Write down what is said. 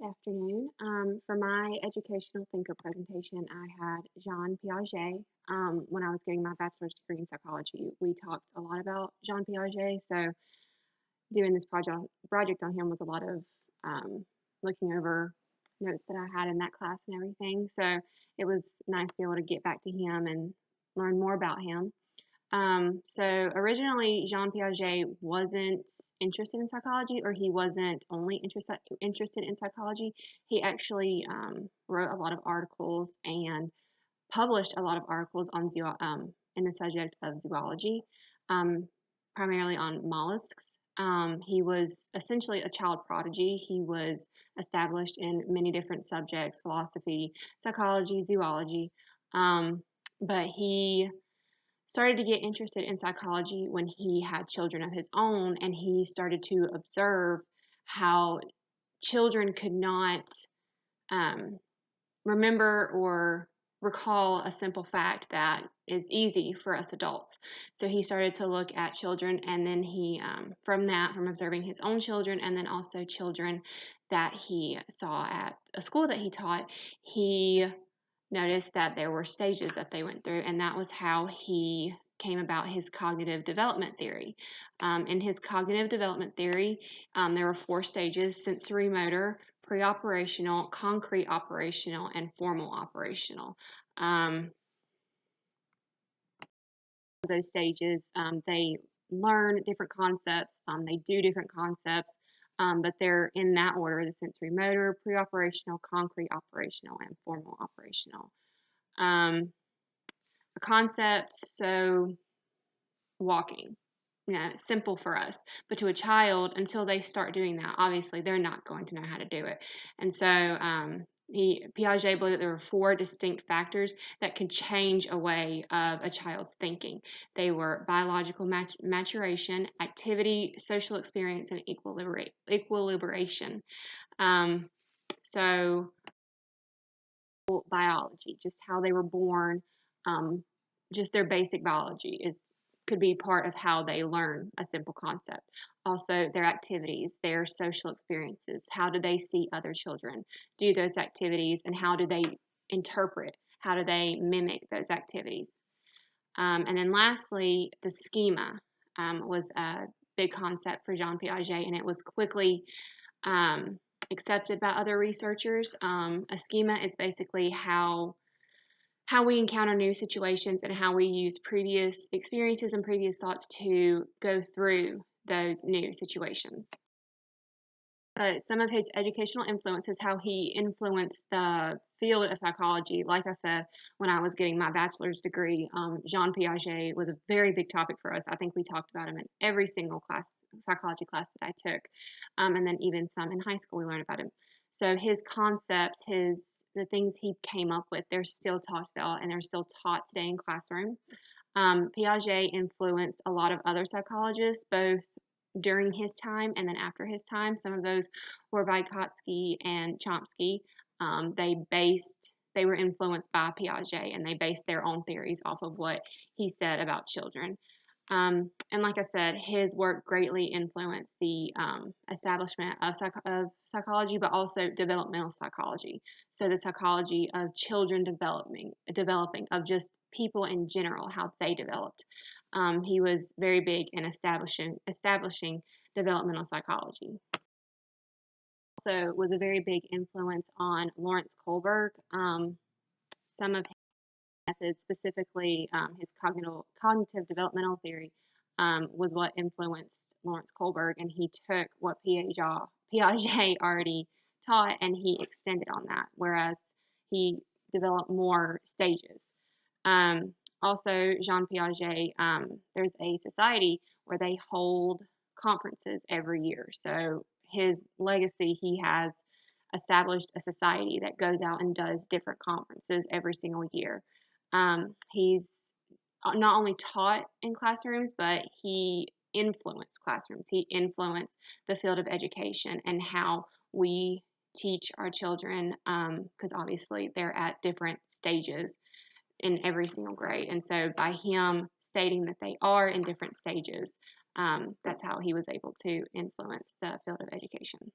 Good afternoon. For my educational thinker presentation, I had Jean Piaget. When I was getting my bachelor's degree in psychology, we talked a lot about Jean Piaget. So doing this project on him was a lot of looking over notes that I had in that class and everything. So it was nice to be able to get back to him and learn more about him. So originally, Jean Piaget wasn't interested in psychology, or he wasn't only interested in psychology. He actually wrote a lot of articles and published a lot of articles on in the subject of zoology, um, primarily on mollusks. He was essentially a child prodigy. He was established in many different subjects: philosophy, psychology, zoology. But he started to get interested in psychology when he had children of his own, and he started to observe how children could not um, remember or recall a simple fact that is easy for us adults. So he started to look at children, and then from observing his own children, and then also children that he saw at a school that he taught, he noticed that there were stages that they went through, and that was how he came about his cognitive development theory. In his cognitive development theory, there were 4 stages: sensory motor, pre-operational, concrete operational, and formal operational. Those stages, they learn different concepts, they do different concepts, but they're in that order: the sensory motor, pre-operational, concrete operational, and formal operational. A concept, so walking, simple for us, but to a child, until they start doing that, obviously they're not going to know how to do it. And so Piaget believed that there were 4 distinct factors that could change a way of a child's thinking. They were biological maturation, activity, social experience, and equilibration. So biology, just how they were born, just their basic biology could be part of how they learn a simple concept. Also, their activities, their social experiences, how do they see other children do those activities, and how do they interpret, how do they mimic those activities. And then lastly, the schema was a big concept for Jean Piaget, and it was quickly accepted by other researchers. A schema is basically how we encounter new situations and how we use previous experiences and previous thoughts to go through those new situations. Some of his educational influences, how he influenced the field of psychology. Like I said, when I was getting my bachelor's degree, Jean Piaget was a very big topic for us. I think we talked about him in every single psychology class that I took, and then even some in high school we learned about him. So his concepts, the things he came up with, they're still talked about and they're still taught today in classroom. Piaget influenced a lot of other psychologists, both during his time and then after his time. Some of those were Vygotsky and Chomsky. They were influenced by Piaget, and they based their own theories off of what he said about children. And like I said, his work greatly influenced the establishment of psychology, but also developmental psychology. So the psychology of children developing, of just people in general, how they developed. He was very big in establishing developmental psychology. Also was a very big influence on Lawrence Kohlberg. Some of methods, specifically his cognitive developmental theory, was what influenced Lawrence Kohlberg, and he took what Piaget already taught and he extended on that, whereas he developed more stages. Also, Jean Piaget, there's a society where they hold conferences every year. So his legacy, he has established a society that goes out and does different conferences every single year. He's not only taught in classrooms, but he influenced classrooms. He influenced the field of education and how we teach our children, because obviously they're at different stages in every single grade. And so by him stating that they are in different stages, that's how he was able to influence the field of education.